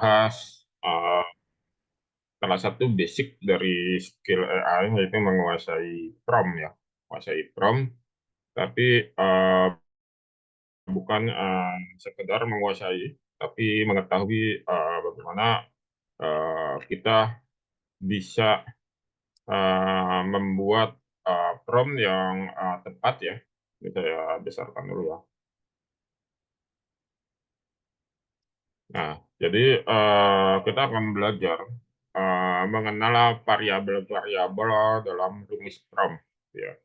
bahas salah satu basic dari skill AI, yaitu menguasai prompt ya. Menguasai prompt, tapi bukan sekedar menguasai, tapi mengetahui bagaimana kita bisa membuat prompt yang tepat ya. Ini saya besarkan dulu ya. Nah, jadi kita akan belajar mengenal variabel-variabel dalam rumus prompt ya.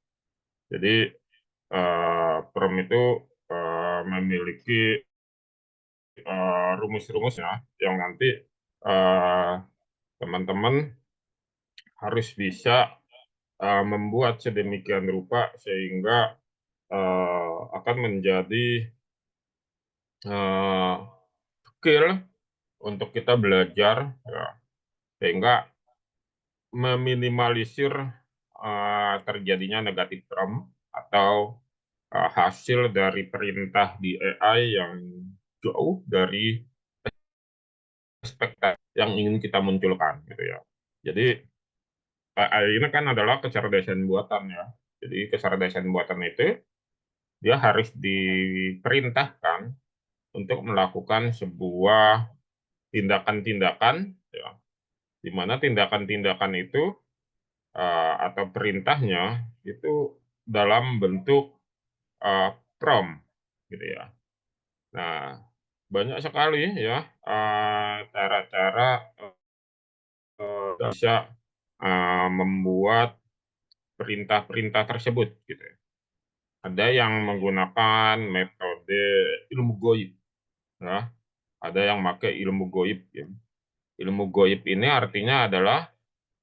Jadi prompt itu memiliki rumus-rumusnya yang nanti eh, teman-teman harus bisa membuat sedemikian rupa sehingga akan menjadi eh, skill untuk kita belajar ya, sehingga meminimalisir terjadinya negatif prompt atau hasil dari perintah di AI yang jauh dari ekspektasi yang ingin kita munculkan gitu ya. Jadi AI ini kan adalah kecerdasan buatan ya. Jadi kecerdasan buatan itu dia harus diperintahkan untuk melakukan sebuah tindakan-tindakan ya, di mana tindakan-tindakan itu atau perintahnya itu dalam bentuk prompt gitu ya. Nah, banyak sekali ya cara-cara bisa membuat perintah-perintah tersebut gitu ya. Ada yang menggunakan metode ilmu goib ya, ada yang pakai ilmu goib ya. Ilmu goib ini artinya adalah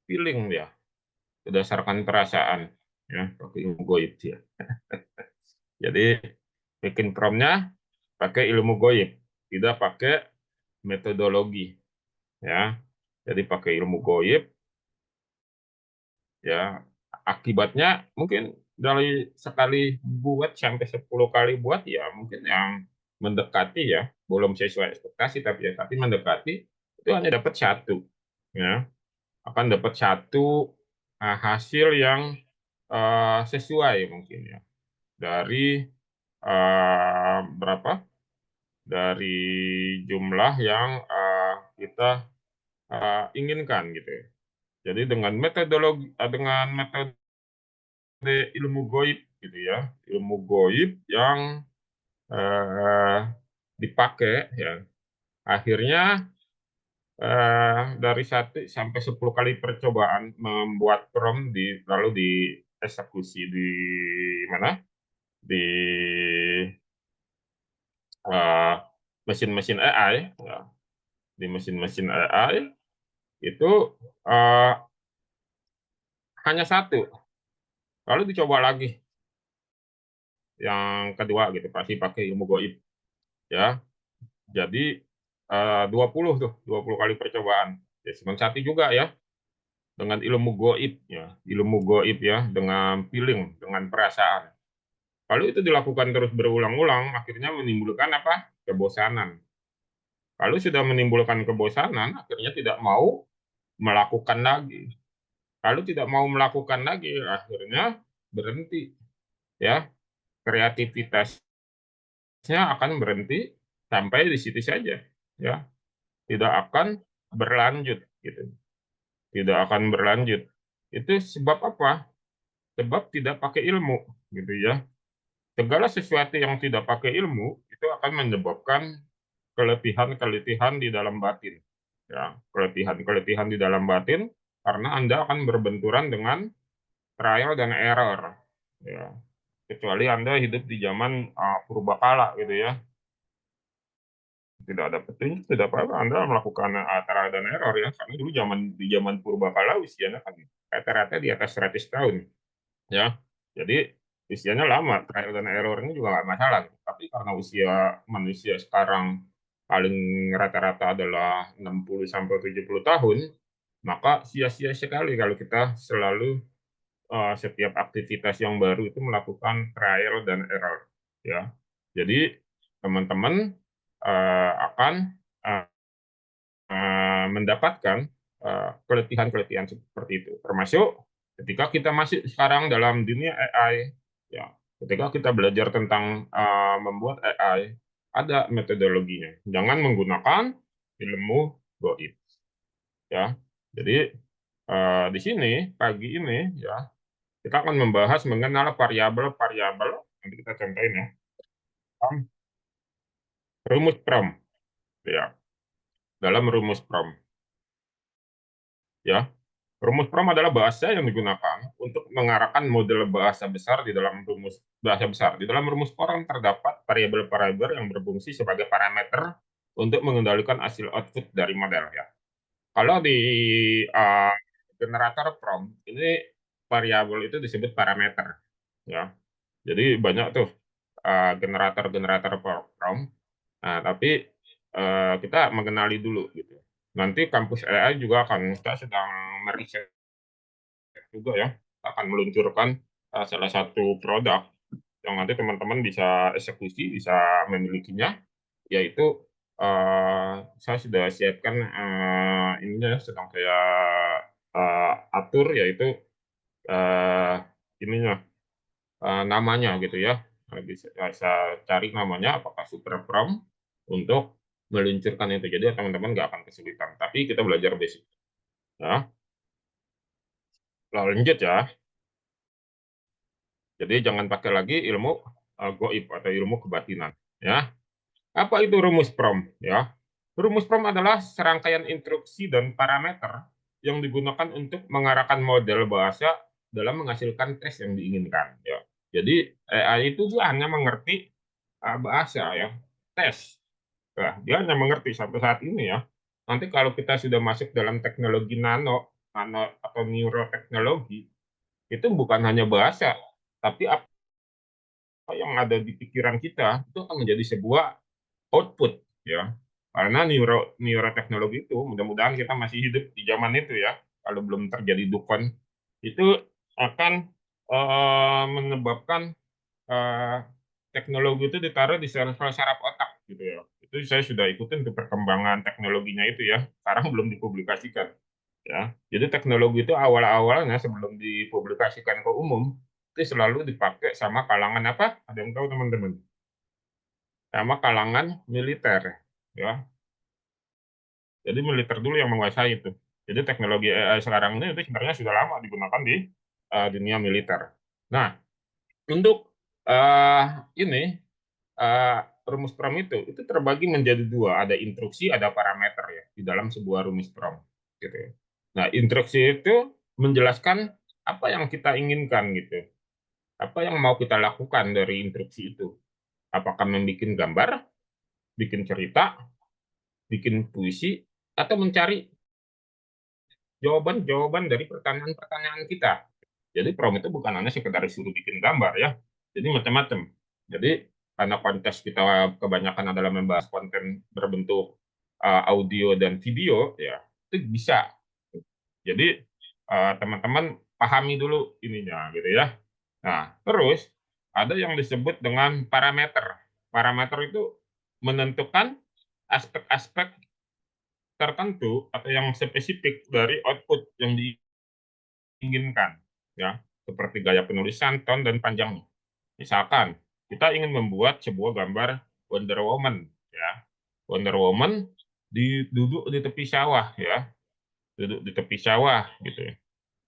feeling ya, berdasarkan perasaan ya, pakai ilmu goib ya. Jadi bikin promptnya pakai ilmu goib, tidak pakai metodologi ya. Jadi pakai ilmu goib ya. Akibatnya mungkin dari sekali buat sampai 10 kali buat ya mungkin yang mendekati ya, belum sesuai ekspektasi tapi ya, tapi mendekati itu hanya dapat satu ya. Akan dapat satu hasil yang sesuai mungkin ya dari berapa dari jumlah yang kita inginkan gitu ya. Jadi dengan metode ilmu goib gitu ya, ilmu goib yang eh, dipakai ya, akhirnya dari 1 sampai 10 kali percobaan membuat prompt lalu dieksekusi di mana di eh, mesin-mesin AI ya, di mesin-mesin AI itu eh, hanya satu, lalu dicoba lagi yang kedua gitu pasti pakai ilmu goib ya. Jadi 20 tuh, 20 kali percobaan. Ya cuma satu juga ya, dengan ilmu goib ya, ilmu goib ya, dengan feeling, dengan perasaan. Kalau itu dilakukan terus berulang-ulang, akhirnya menimbulkan apa? Kebosanan. Kalau sudah menimbulkan kebosanan, akhirnya tidak mau melakukan lagi. Kalau tidak mau melakukan lagi, akhirnya berhenti ya. Kreativitasnya akan berhenti sampai di situ saja ya, tidak akan berlanjut gitu, tidak akan berlanjut. Itu sebab apa? Sebab tidak pakai ilmu gitu ya. Segala sesuatu yang tidak pakai ilmu itu akan menyebabkan keletihan-keletihan di dalam batin ya, keletihan-keletihan di dalam batin karena Anda akan berbenturan dengan trial dan error ya, kecuali Anda hidup di zaman purbakala gitu ya, tidak ada petunjuk, tidak apa-apa Anda melakukan trial dan error ya, karena dulu di zaman purbakala usianya kan rata-rata di atas 100 tahun ya, jadi usianya lama, trial dan error ini juga nggak masalah, tapi karena usia manusia sekarang paling rata-rata adalah 60 sampai 70 tahun, maka sia-sia sekali kalau kita selalu setiap aktivitas yang baru itu melakukan trial dan error ya. Jadi teman-teman akan mendapatkan keletihan-keletihan seperti itu. Termasuk ketika kita masih sekarang dalam dunia AI, ya, ketika kita belajar tentang membuat AI, ada metodologinya. Jangan menggunakan ilmu goib, ya. Jadi di sini pagi ini ya kita akan membahas mengenal variabel-variabel. Nanti kita contohin ya. Rumus prom, ya. Dalam rumus prom, ya. Rumus prom adalah bahasa yang digunakan untuk mengarahkan model bahasa besar di dalam rumus bahasa besar. Di dalam rumus prom terdapat variabel-variabel yang berfungsi sebagai parameter untuk mengendalikan hasil output dari model, ya. Kalau di uh, generator prom ini variabel itu disebut parameter, ya. Jadi banyak tuh generator-generator prom. Nah, tapi kita mengenali dulu gitu. Nanti kampus AI juga kita sedang meriset juga ya, akan meluncurkan salah satu produk yang nanti teman-teman bisa eksekusi, bisa memilikinya, yaitu saya sudah siapkan ininya sedang saya atur, yaitu uh, ininya namanya gitu ya. Bisa cari namanya apakah Super Prom untuk meluncurkan itu. Jadi teman-teman nggak akan kesulitan. Tapi kita belajar basic. Ya, lanjut ya. Jadi jangan pakai lagi ilmu goib atau ilmu kebatinan. Ya, apa itu rumus prom? Ya, rumus prom adalah serangkaian instruksi dan parameter yang digunakan untuk mengarahkan model bahasa dalam menghasilkan tes yang diinginkan. Ya, jadi AI itu dia hanya mengerti bahasa ya, tes. Nah, dia hanya mengerti sampai saat ini ya. Nanti kalau kita sudah masuk dalam teknologi nano atau neuroteknologi, itu bukan hanya bahasa, tapi apa yang ada di pikiran kita itu akan menjadi sebuah output ya. Karena neuroteknologi itu mudah-mudahan kita masih hidup di zaman itu ya. Kalau belum terjadi dukun itu akan menyebabkan eh, teknologi itu ditaruh di sel-sel saraf otak gitu ya. Itu saya sudah ikutin tuh perkembangan teknologinya itu ya. Sekarang belum dipublikasikan ya. Jadi teknologi itu awal-awalnya sebelum dipublikasikan ke umum itu selalu dipakai sama kalangan apa? Ada yang tahu teman-teman? Sama kalangan militer ya. Jadi militer dulu yang menguasai itu. Jadi teknologi AI sekarang ini itu sebenarnya sudah lama digunakan di dunia militer. Nah, untuk ini uh, rumus prom itu terbagi menjadi dua, ada instruksi, ada parameter ya di dalam sebuah rumus prom gitu ya. Nah, instruksi itu menjelaskan apa yang kita inginkan gitu, apa yang mau kita lakukan dari instruksi itu, apakah membuat gambar, bikin cerita, bikin puisi, atau mencari jawaban-jawaban dari pertanyaan-pertanyaan kita. Jadi prom itu bukan hanya sekedar suruh bikin gambar ya, jadi macam-macam. Jadi karena kontes kita kebanyakan adalah membahas konten berbentuk audio dan video, ya itu bisa. Jadi teman-teman pahami dulu ininya gitu ya. Nah, terus ada yang disebut dengan parameter. Parameter itu menentukan aspek-aspek tertentu atau yang spesifik dari output yang diinginkan, ya, seperti gaya penulisan, tone dan panjangnya. Misalkan kita ingin membuat sebuah gambar Wonder Woman, ya, Wonder Woman duduk di tepi sawah, ya, duduk di tepi sawah gitu ya.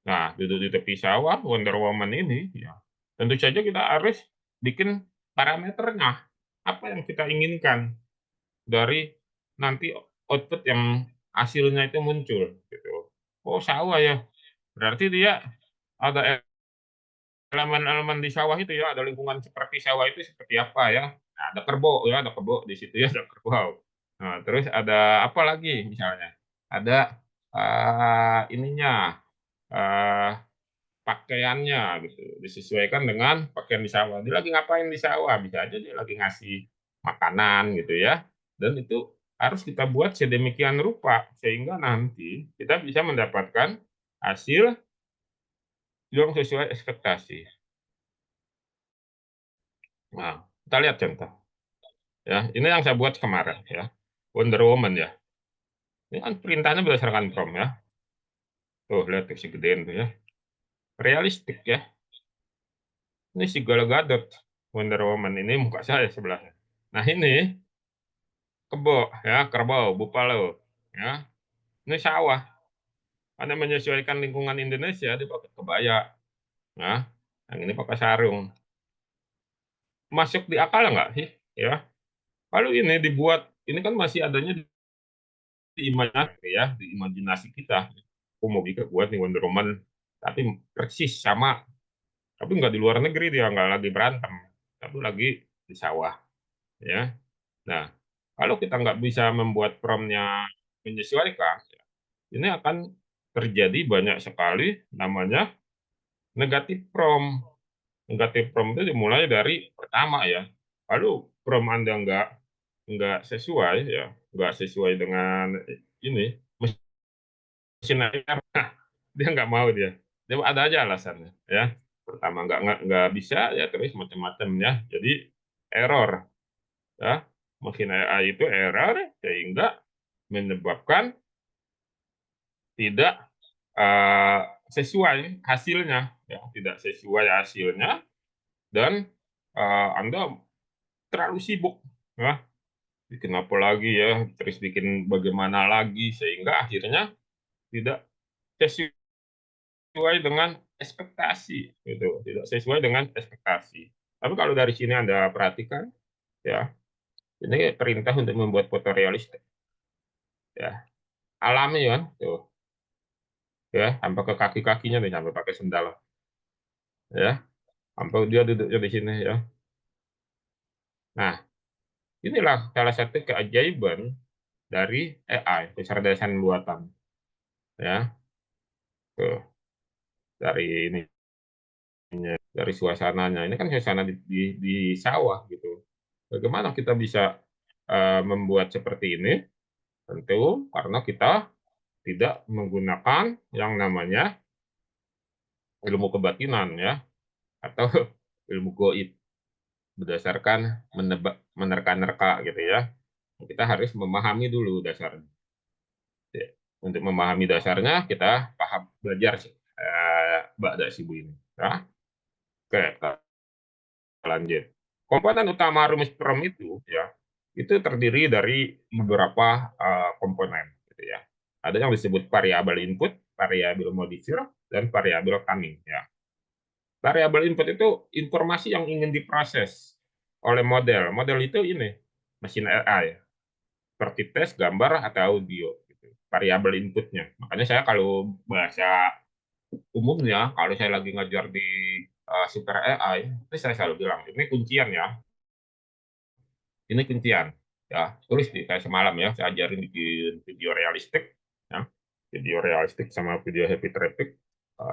Nah, duduk di tepi sawah Wonder Woman ini, ya, tentu saja kita harus bikin parameternya apa yang kita inginkan dari nanti output yang hasilnya itu muncul gitu. Oh, sawah ya. Berarti dia ada elemen-elemen di sawah itu ya, ada lingkungan seperti sawah itu seperti apa ya. Nah, ada kerbau ya, ada kerbau di situ ya, ada kerbau. Nah, terus ada apa lagi misalnya? Ada ininya uh, pakaiannya gitu, disesuaikan dengan pakaian di sawah. Dia lagi ngapain di sawah? Bisa aja dia lagi ngasih makanan gitu ya. Dan itu harus kita buat sedemikian rupa sehingga nanti kita bisa mendapatkan hasil yang sesuai ekspektasi. Nah, kita lihat contoh. Ya, ini yang saya buat kemarin ya. Wonder Woman ya. Ini kan perintahnya berdasarkan prompt ya. Tuh lihat tuh si gedein tuh ya. Realistik ya. Ini si Gal Gadot, Wonder Woman ini muka saya sebelahnya. Nah ini kebo ya, kerbau, buffalo ya. Ini sawah. Karena menyesuaikan lingkungan Indonesia dia pakai kebaya. Nah, yang ini pakai sarung. Masuk di akal nggak sih? Ya, kalau ini dibuat, ini kan masih adanya di imajinasi ya, di imajinasi kita. Aku mau bikin buat nih Wonder Woman, tapi persis sama, tapi nggak di luar negeri, dia nggak lagi berantem, tapi lagi di sawah ya. Nah, kalau kita nggak bisa membuat promptnya menyesuaikan, ini akan terjadi banyak sekali namanya negatif prompt. Negatif prompt itu dimulai dari pertama ya. Lalu prompt Anda nggak sesuai ya, nggak sesuai dengan ini mesin AI, dia nggak mau dia. Dia ada aja alasannya ya. Pertama nggak bisa ya, terus macam-macam ya. Jadi error ya. Mesin AI itu error sehingga menyebabkan tidak eh, sesuai hasilnya ya, tidak sesuai hasilnya dan Anda terlalu sibuk ya, bikin apa lagi ya, terus bikin bagaimana lagi sehingga akhirnya tidak sesuai dengan ekspektasi gitu, tidak sesuai dengan ekspektasi. Tapi kalau dari sini Anda perhatikan ya, ini perintah untuk membuat foto realistik ya, alami kan tuh ya, sampai ke kaki-kakinya nih, sampai pakai sendal ya, sampai dia duduknya di sini ya. Nah, inilah salah satu keajaiban dari AI, kecerdasan buatan ya. Tuh, dari ini, dari suasananya. Ini kan suasana di sawah gitu. Bagaimana kita bisa membuat seperti ini? Tentu karena kita tidak menggunakan yang namanya ilmu kebatinan ya, atau ilmu goib berdasarkan menebak, menerka-nerka gitu ya. Kita harus memahami dulu dasarnya. Ya. Untuk memahami dasarnya kita paham belajar sih Ba'da Sibu ini. Ya. Oke, kita lanjut. Komponen utama rumus PROM itu ya, itu terdiri dari beberapa komponen gitu ya. Ada yang disebut variabel input, variabel modifier, dan variabel timing ya. Variabel input itu informasi yang ingin diproses oleh model. Model itu ini mesin AI seperti teks, gambar, atau audio gitu. Variabel inputnya. Makanya saya kalau bahasa umumnya, kalau saya lagi ngajar di Super AI, itu saya selalu bilang, ini kuncian ya, ini kuncian. Ya, tulis di kayak semalam ya, saya ajarin bikin video realistik, ya, video realistik sama video happy traffic.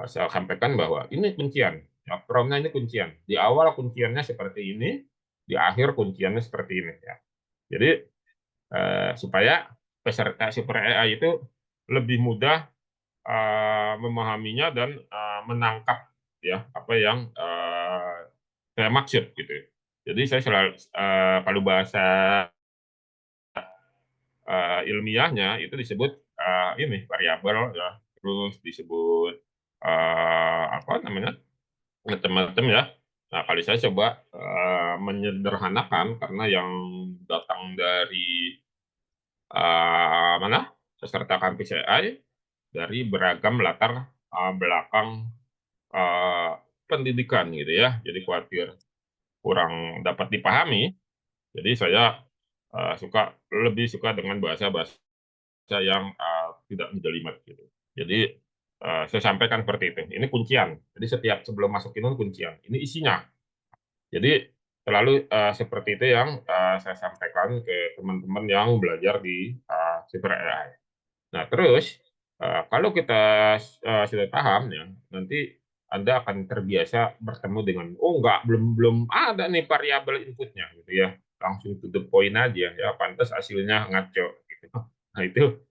Saya sampaikan bahwa ini kuncian, ya, promnya ini kuncian. Di awal kunciannya seperti ini, di akhir kunciannya seperti ini. Ya. Jadi supaya peserta Super AI itu lebih mudah memahaminya dan menangkap ya apa yang saya maksud gitu. Jadi saya selalu kalau bahasa ilmiahnya itu disebut ini variabel ya, terus disebut apa namanya macam-macam ya. Nah, kalau saya coba menyederhanakan karena yang datang dari mana peserta kampus AI dari beragam latar belakang eh, pendidikan gitu ya. Jadi khawatir kurang dapat dipahami, jadi saya lebih suka dengan bahasa-bahasa yang tidak menjelimet gitu. Jadi saya sampaikan seperti itu. Ini kuncian. Jadi setiap sebelum masukin itu kuncian. Ini isinya. Jadi selalu seperti itu yang saya sampaikan ke teman-teman yang belajar di Super AI. Nah, terus kalau kita sudah paham ya, nanti Anda akan terbiasa bertemu dengan, oh enggak, belum belum ada nih variabel inputnya gitu ya. Langsung to the point aja ya, pantas hasilnya ngaco gitu. Nah, itu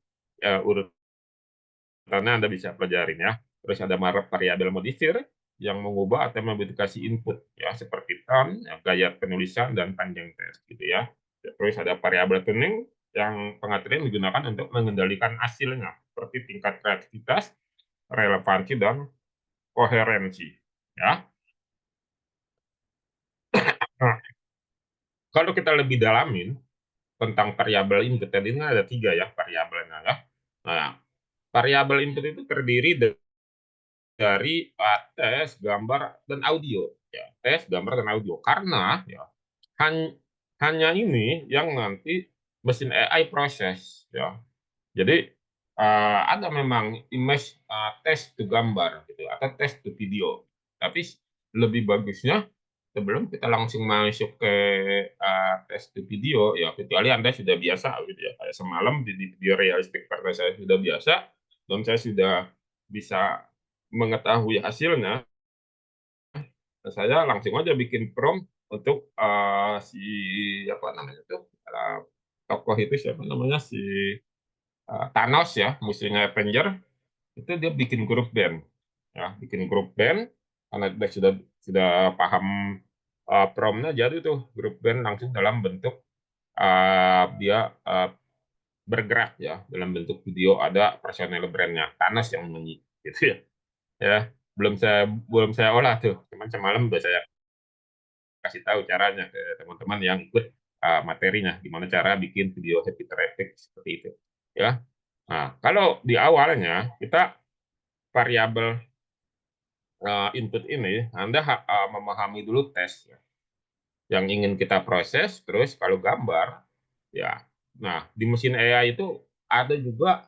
urutannya Anda bisa pelajarin ya. Terus ada variabel modifier yang mengubah atau memodifikasi input ya, seperti tone, ya, gaya penulisan dan panjang teks gitu ya. Terus ada variabel tuning yang pengaturan digunakan untuk mengendalikan hasilnya, seperti tingkat kreativitas, relevansi, dan koherensi. Ya. Nah, kalau kita lebih dalamin tentang variabel input, tadi ini ada 3 ya variabelnya ya. Nah, variabel input itu terdiri dari tes, gambar, dan audio. Ya, tes, gambar, dan audio. Karena ya, hanya ini yang nanti mesin AI proses. Ya. Jadi ada memang image test to gambar gitu atau test to video. Tapi lebih bagusnya sebelum kita langsung masuk ke test to video ya, kecuali Anda sudah biasa gitu ya. Kayak semalam di video realistik karena saya sudah biasa dan saya sudah bisa mengetahui hasilnya, saya langsung aja bikin prompt untuk si apa namanya tuh tokoh itu siapa namanya si Thanos ya, musuhnya Avenger, itu dia bikin grup band ya, bikin grup band karena dia sudah paham promnya, jadi tuh grup band langsung dalam bentuk dia bergerak ya dalam bentuk video, ada personel brandnya Thanos yang nyanyi gitu ya. Ya, belum saya olah tuh, cuman semalam udah saya kasih tahu caranya ke teman-teman yang ikut materinya, gimana cara bikin video happy traffic seperti itu ya. Nah, kalau di awalnya kita variabel input ini, Anda memahami dulu tes ya, yang ingin kita proses, terus kalau gambar, ya. Nah, di mesin AI itu ada juga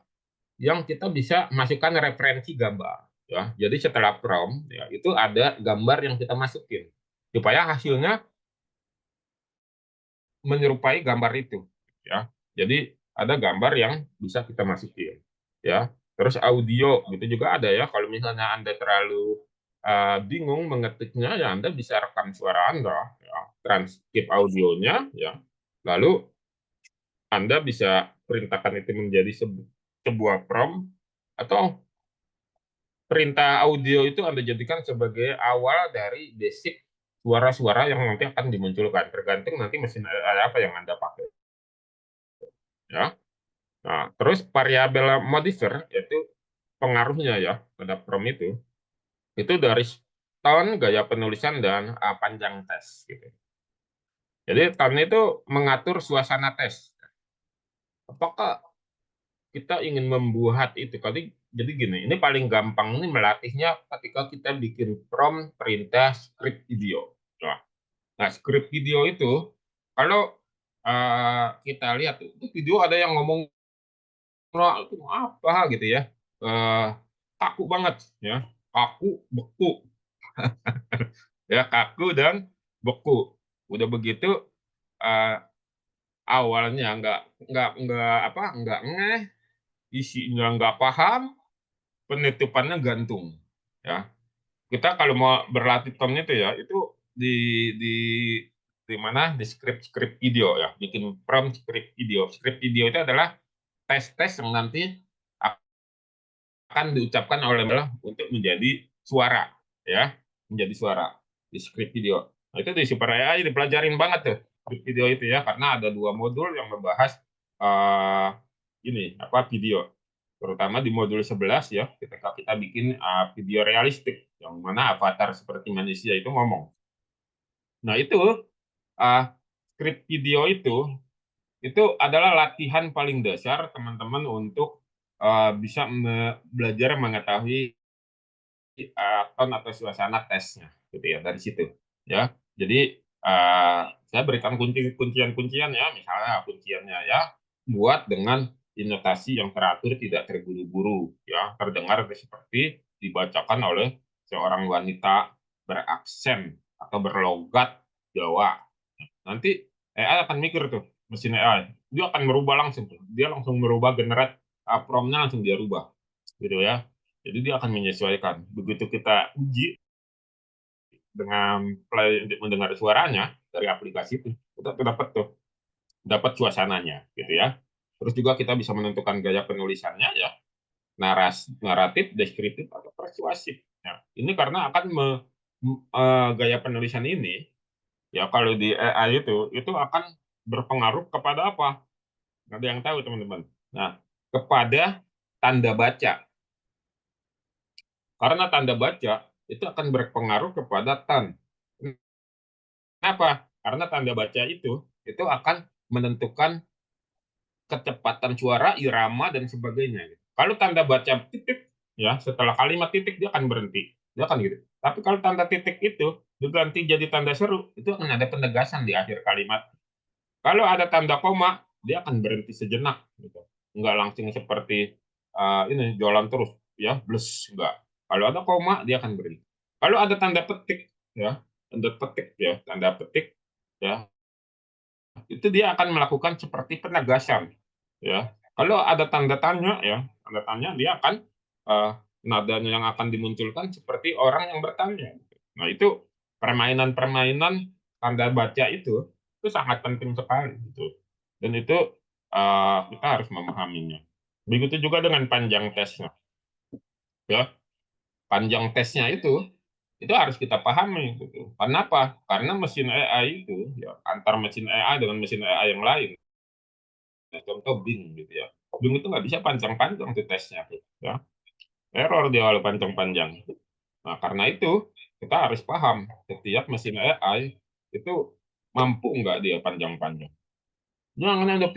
yang kita bisa masukkan referensi gambar, ya. Jadi setelah prompt, ya, itu ada gambar yang kita masukin, supaya hasilnya menyerupai gambar itu, ya. Jadi ada gambar yang bisa kita masukin, ya. Terus audio gitu juga ada ya. Kalau misalnya Anda terlalu bingung mengetiknya, ya Anda bisa rekam suara Anda, ya, transkrip audionya, ya. Lalu Anda bisa perintahkan itu menjadi sebuah prompt, atau perintah audio itu Anda jadikan sebagai awal dari basic suara-suara yang nanti akan dimunculkan, tergantung nanti mesin AI apa yang Anda pakai, ya. Nah, terus variabel modifier yaitu pengaruhnya ya pada prompt itu dari tone, gaya penulisan, dan panjang tes gitu. Jadi tone itu mengatur suasana tes. Apakah kita ingin membuat itu? Jadi gini, ini paling gampang ini melatihnya ketika kita bikin prompt perintah script video. Nah, script video itu kalau kita lihat itu video ada yang ngomong itu apa gitu ya, eh, kaku banget ya, kaku beku ya, kaku dan beku. Udah begitu eh, awalnya nggak apa, nggak ngeh, isinya nggak paham, penutupannya gantung ya. Kita kalau mau berlatih tone itu ya, itu di di di mana, di script video ya, bikin prompt script video. Script video itu adalah tes-tes yang nanti akan diucapkan oleh malah untuk menjadi suara ya, menjadi suara di script video. Nah, itu di Super AI dipelajarin banget tuh script video itu ya, karena ada 2 modul yang membahas uh, ini apa video, terutama di modul 11 ya, ketika kita bikin video realistik yang mana avatar seperti manusia itu ngomong. Nah, itu uh, script video itu adalah latihan paling dasar teman-teman untuk bisa belajar mengetahui tone atau suasana tesnya gitu ya, dari situ ya. Jadi saya berikan kuncian-kuncian ya, misalnya kunciannya ya, buat dengan intonasi yang teratur, tidak terburu-buru ya, terdengar seperti dibacakan oleh seorang wanita beraksen atau berlogat Jawa. Nanti AI akan mikir tuh, mesin AI dia akan merubah langsung tuh, dia langsung merubah generat prompt-nya, langsung dia rubah gitu ya. Jadi dia akan menyesuaikan. Begitu kita uji dengan play untuk mendengar suaranya dari aplikasi itu, kita dapat tuh, dapat suasananya gitu ya. Terus juga kita bisa menentukan gaya penulisannya ya, naratif, deskriptif, atau persuasif. Ya, ini karena akan gaya penulisan ini ya, kalau di AI itu akan berpengaruh kepada apa? Nggak ada yang tahu, teman-teman. Nah, kepada tanda baca. Karena tanda baca itu akan berpengaruh kepada tan. Kenapa? Karena tanda baca itu akan menentukan kecepatan suara, irama, dan sebagainya. Kalau tanda baca titik, ya setelah kalimat titik dia akan berhenti. Dia akan gitu. Tapi kalau tanda titik itu diganti jadi tanda seru, itu akan ada penegasan di akhir kalimat. Kalau ada tanda koma, dia akan berhenti sejenak. Gitu. Nggak langsung seperti ini jalan terus, ya, bles, enggak. Kalau ada koma, dia akan berhenti. Kalau ada tanda petik, tanda petik, ya, itu dia akan melakukan seperti penegasan, ya. Kalau ada tanda tanya, ya, tanda tanya, dia akan uh, nadanya yang akan dimunculkan seperti orang yang bertanya. Nah, itu permainan-permainan tanda baca itu sangat penting sekali, gitu. Dan itu kita harus memahaminya. Begitu juga dengan panjang tesnya, ya. Panjang tesnya itu harus kita pahami, gitu. Kenapa? Karena mesin AI itu, ya, antar mesin AI dengan mesin AI yang lain. Nah, contoh Bing, gitu ya. Bing itu nggak bisa panjang-panjang tuh tesnya, tuh, ya. Error dia kalau panjang-panjang. Nah, karena itu kita harus paham setiap mesin AI itu mampu nggak dia panjang-panjang. Jangan ada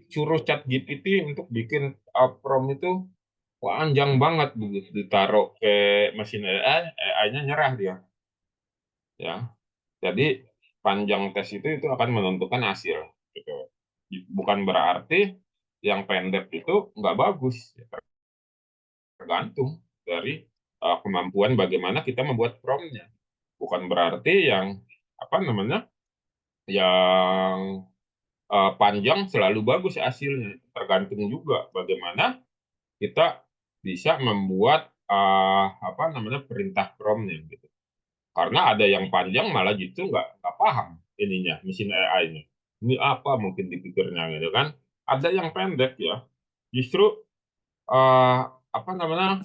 suruh chat GPT untuk bikin prompt itu panjang banget, begitu ditaruh ke mesin AI, AI-nya nyerah dia, ya. Jadi panjang tes itu akan menentukan hasil, gitu. Bukan berarti yang pendek itu nggak bagus, ya, tergantung dari kemampuan bagaimana kita membuat prompt-nya. Bukan berarti yang apa namanya, yang panjang selalu bagus hasilnya. Tergantung juga bagaimana kita bisa membuat apa namanya, perintah prompt-nya, gitu. Karena ada yang panjang malah justru nggak paham ininya, mesin AI-nya. Ini apa mungkin dipikirnya, gitu kan? Ada yang pendek, ya, justru apa namanya,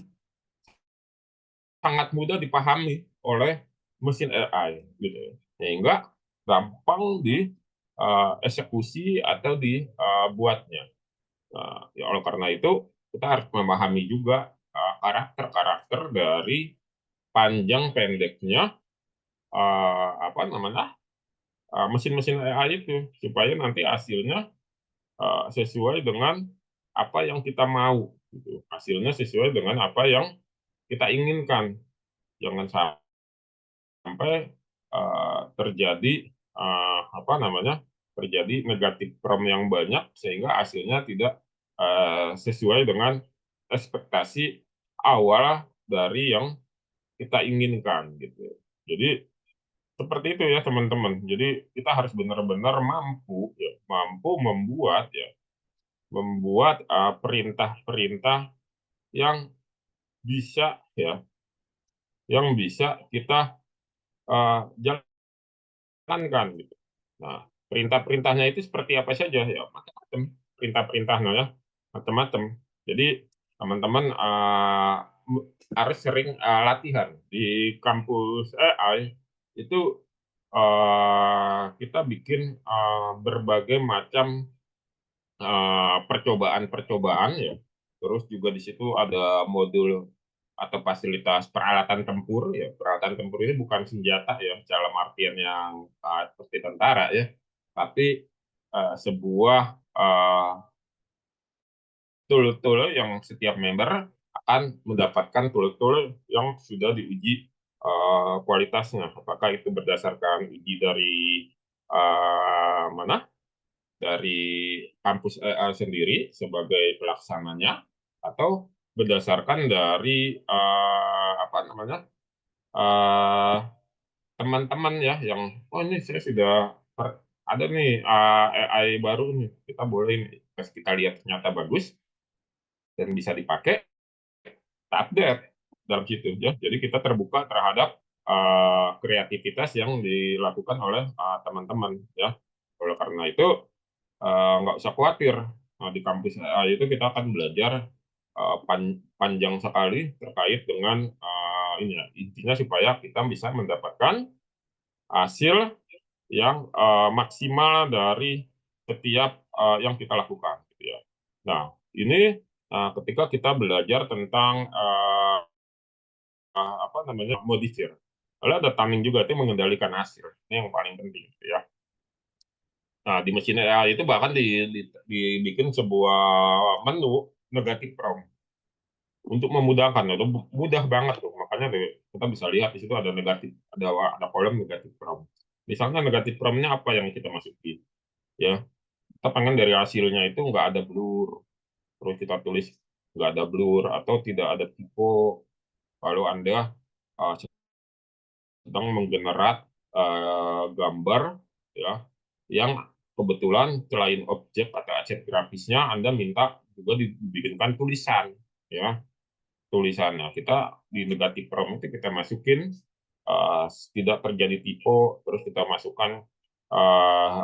sangat mudah dipahami oleh mesin AI, gitu. Sehingga gampang di eksekusi atau dibuatnya. Nah, ya oleh karena itu kita harus memahami juga karakter-karakter dari panjang pendeknya apa namanya, mesin-mesin AI itu, supaya nanti hasilnya sesuai dengan apa yang kita mau, gitu. Hasilnya sesuai dengan apa yang kita inginkan. Jangan sampai terjadi apa namanya, terjadi negatif prompt yang banyak sehingga hasilnya tidak sesuai dengan ekspektasi awal dari yang kita inginkan, gitu. Jadi seperti itu ya, teman-teman. Jadi kita harus benar-benar mampu, ya, mampu membuat perintah-perintah yang bisa, ya, yang bisa kita jalankan, gitu. Nah, perintah-perintahnya itu seperti apa saja, ya, macam-macam perintah-perintahnya, ya, macam-macam. Jadi teman-teman harus sering latihan di kampus AI itu. Kita bikin berbagai macam percobaan-percobaan, ya. Terus juga di situ ada modul atau fasilitas peralatan tempur, ya. Peralatan tempur ini bukan senjata, ya, dalam artian yang seperti tentara, ya, tapi sebuah tool-tool yang setiap member akan mendapatkan tool-tool yang sudah diuji kualitasnya. Apakah itu berdasarkan uji dari mana? Dari kampus sendiri sebagai pelaksananya, atau berdasarkan dari apa namanya, eh, teman-teman, ya, yang oh ini saya sudah ada nih AI baru nih, kita boleh nih, pas kita lihat ternyata bagus dan bisa dipakai, kita update dalam situ, ya. Jadi kita terbuka terhadap kreativitas yang dilakukan oleh teman-teman, ya. Oleh karena itu nggak usah khawatir. Nah, di kampus AI itu kita akan belajar panjang sekali terkait dengan ini, ya, intinya supaya kita bisa mendapatkan hasil yang maksimal dari setiap yang kita lakukan, gitu ya. Nah, ini ketika kita belajar tentang apa namanya modifir. Lalu ada timing juga itu mengendalikan hasil. Ini yang paling penting, gitu ya. Nah, di mesin AI itu bahkan dibikin sebuah menu negatif prompt untuk memudahkan itu mudah banget tuh. Makanya kita bisa lihat di situ ada negatif, ada kolom negatif prompt. Misalnya negatif promptnya apa yang kita masukin, ya. Kita pengen dari hasilnya itu nggak ada blur, terus kita tulis nggak ada blur atau tidak ada typo kalau Anda uh, sedang menggenerat gambar, ya, yang kebetulan selain objek atau aset grafisnya Anda minta juga dibikinkan tulisan, ya, tulisannya kita di negatif prompt itu kita masukin tidak terjadi typo, terus kita masukkan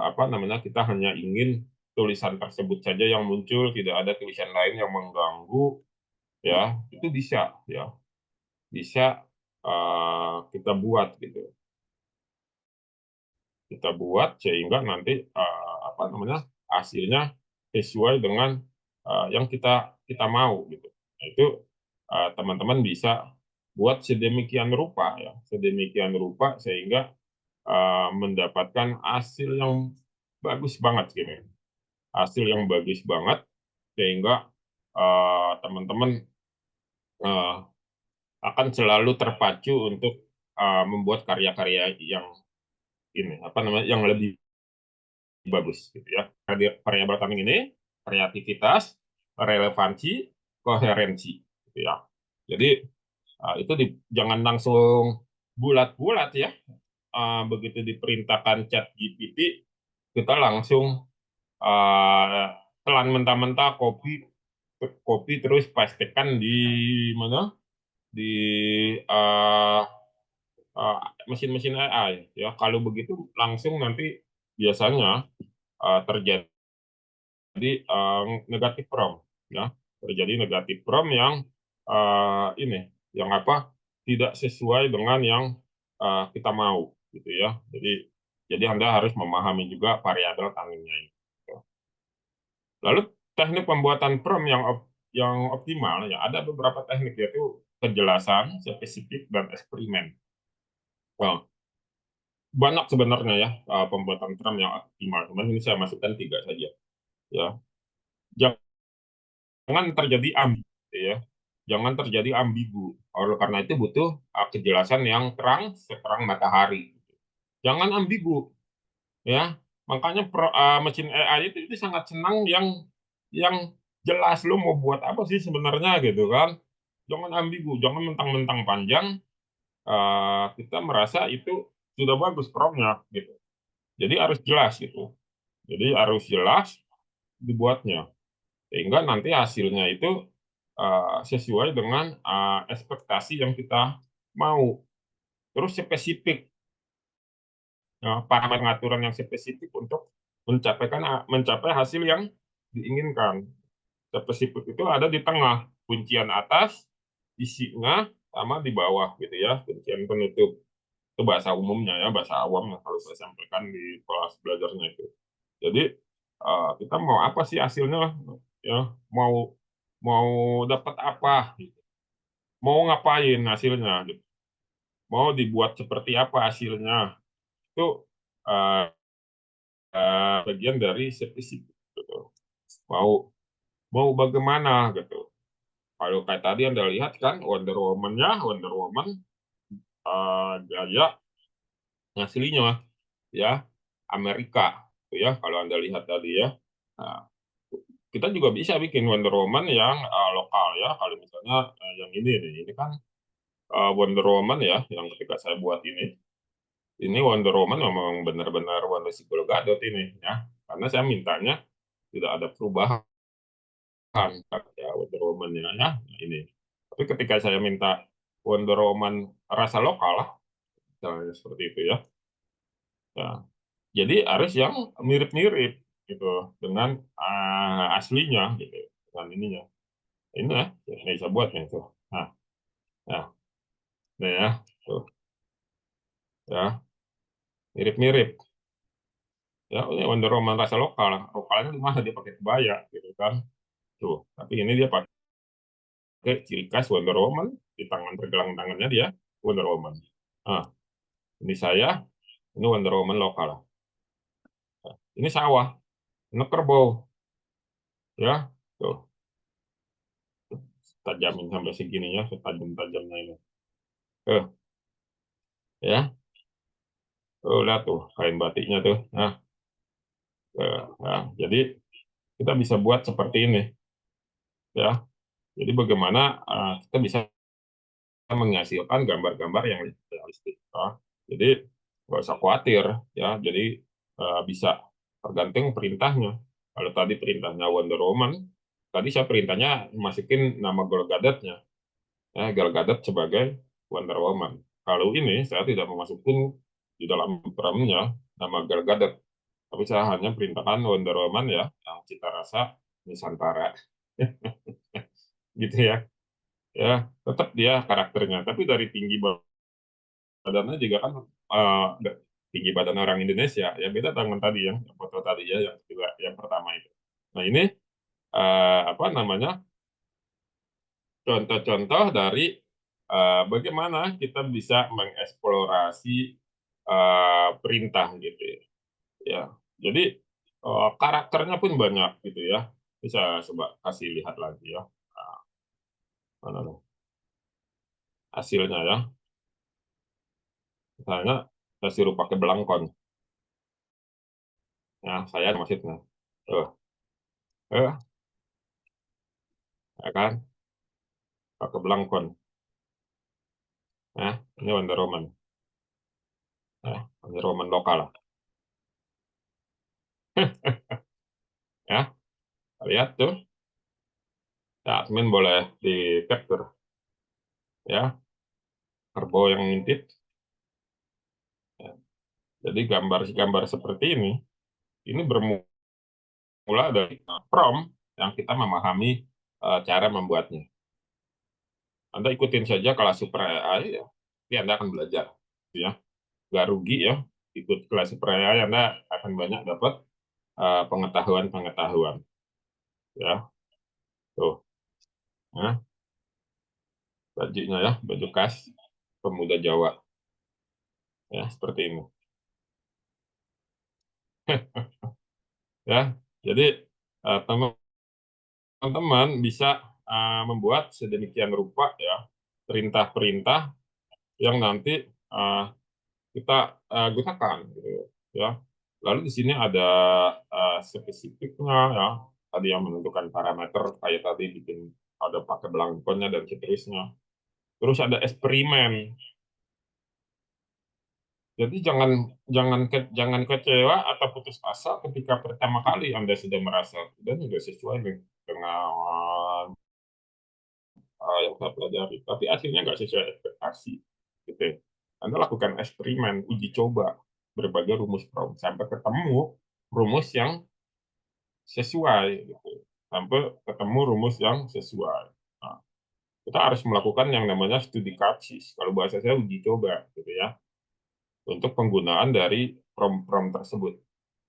apa namanya, kita hanya ingin tulisan tersebut saja yang muncul, tidak ada tulisan lain yang mengganggu, ya, itu bisa, ya, bisa kita buat gitu, kita buat sehingga nanti apa namanya, hasilnya sesuai dengan yang kita kita mau gitu. Nah, itu teman-teman bisa buat sedemikian rupa, ya, sedemikian rupa sehingga mendapatkan hasil yang bagus banget gitu, hasil yang bagus banget sehingga teman-teman eh, akan selalu terpacu untuk membuat karya-karya yang ini apa namanya, yang lebih bagus gitu ya. Variabel timing ini kreativitas, relevansi, koherensi gitu ya. Jadi itu jangan langsung bulat-bulat ya. Begitu diperintahkan chat GPT kita langsung uh, telan mentah-mentah copy copy terus pastekan di mana, di uh, uh, mesin-mesin AI ya. Kalau begitu langsung nanti biasanya terjadi negatif prompt, ya, terjadi negatif prompt yang ini yang apa, tidak sesuai dengan yang kita mau gitu ya. Jadi Anda harus memahami juga variabel timingnya ini. Lalu teknik pembuatan prompt yang optimal, ya, ada beberapa teknik, yaitu kejelasan, spesifik, dan eksperimen. Well, banyak sebenarnya ya pembuatan prompt yang optimal, cuman ini saya masukkan 3 saja, ya. Jangan terjadi ambigu, ya. Jangan terjadi ambigu. Oleh karena itu butuh kejelasan yang terang seterang matahari. Jangan ambigu, ya. Makanya mesin AI itu sangat senang yang jelas. Lo mau buat apa sih sebenarnya gitu kan? Jangan ambigu, jangan mentang-mentang panjang kita merasa itu sudah bagus promptnya gitu. Jadi harus jelas gitu. Jadi harus jelas dibuatnya, sehingga nanti hasilnya itu sesuai dengan ekspektasi yang kita mau. Terus spesifik, ya, parameter pengaturan yang spesifik untuk mencapai hasil yang diinginkan. Spesifik itu ada di tengah, kuncian atas, isinya, sama di bawah gitu ya, kuncian penutup. Itu bahasa umumnya ya, bahasa awam yang harus saya sampaikan di kelas belajarnya itu. Jadi kita mau apa sih hasilnya, ya, mau mau dapat apa gitu. Mau ngapain hasilnya gitu. Mau dibuat seperti apa hasilnya, itu uh, bagian dari spesifik gitu. Mau mau bagaimana gitu. Kalau kayak tadi Anda lihat kan Wonder Woman gaya aslinya ya Amerika gitu ya, kalau Anda lihat tadi ya. Nah, kita juga bisa bikin Wonder Woman yang lokal ya. Kalau misalnya yang ini nih, ini kan Wonder Woman ya, yang ketika saya buat ini Wonder Woman memang benar-benar Wonder Sikul Gadot ini ya, karena saya mintanya tidak ada perubahan ya Wonder Woman ya, nah, ini. Tapi ketika saya minta Wonder Woman rasa lokal lah, misalnya seperti itu ya, ya, jadi harus yang mirip-mirip gitu dengan aslinya gitu, dengan ininya. Ini ya, ini saya buat nih tuh. Nah, nah, ini ya, tuh, ya, mirip-mirip. Ya, ini Wonder Woman rasa lokal. Lokalnya di mana dia pakai kebaya gitu kan. Tuh, tapi ini dia pakai ciri khas Wonder Woman di tangan pergelangan tangannya dia Wonder Woman. Ah, ini saya, ini Wonder Woman lokal. Nah, ini sawah, ini kerbau, ya. Tuh, tajamin sampai segininya, setajam-tajamnya ini. Ya. Tuh, lihat tuh kain batiknya tuh. Nah, jadi kita bisa buat seperti ini, ya. Jadi bagaimana kita bisa menghasilkan gambar-gambar yang realistik. Jadi nggak usah khawatir, ya. Jadi bisa tergantung perintahnya. Kalau tadi perintahnya Wonder Woman, tadi saya perintahnya masukin nama Gal Gadotnya, ya, Gal Gadot sebagai Wonder Woman. Kalau ini saya tidak memasukin di dalam promnya nama Gal Gadot, tapi saya hanya perintahkan Wonder Woman, ya, yang cita rasa Nusantara. Gitu ya. Ya, tetap dia karakternya, tapi dari tinggi badannya juga kan tinggi badan orang Indonesia, ya beda dengan tadi yang foto tadi, ya, yang juga yang pertama itu. Nah, ini apa namanya, contoh-contoh dari bagaimana kita bisa mengeksplorasi perintah gitu ya. Jadi karakternya pun banyak gitu ya. Bisa coba kasih lihat lagi ya. Nah, mana nih hasilnya ya. Misalnya saya suruh pakai belangkon. Ya, saya maksudnya. Tuh, eh, ya kan? Pakai belangkon. Ya, ini Wonder Woman. Ya, Wonder Woman lokal. Ya, lihat tuh. Ya, admin boleh di capture. Ya, kerbau yang ngintip. Ya. Jadi gambar-gambar seperti ini bermula dari prompt yang kita memahami cara membuatnya. Anda ikutin saja kelas Super AI, ya, nanti Anda akan belajar. Ya, nggak rugi ya, ikut kelas Super AI, Anda akan banyak dapat pengetahuan-pengetahuan. Ya, tuh. Nah, bajunya ya, baju khas pemuda Jawa. Ya, seperti ini. Ya, jadi teman-teman bisa membuat sedemikian rupa ya perintah-perintah yang nanti kita gunakan gitu ya. Lalu di sini ada spesifiknya ya. Tadi yang menentukan parameter kayak tadi bikin ada pakai belangkonnya dan seterusnya. Terus ada eksperimen. Jadi jangan kecewa atau putus asa ketika pertama kali Anda sudah merasa dan tidak sesuai dengan yang saya pelajari, tapi akhirnya nggak sesuai ekspektasi. Gitu. Anda lakukan eksperimen, uji coba berbagai rumus prompt sampai ketemu rumus yang sesuai, gitu. Sampai ketemu rumus yang sesuai. Nah, kita harus melakukan yang namanya studi kasus. Kalau bahasa saya uji coba, gitu ya, untuk penggunaan dari prompt-prompt tersebut,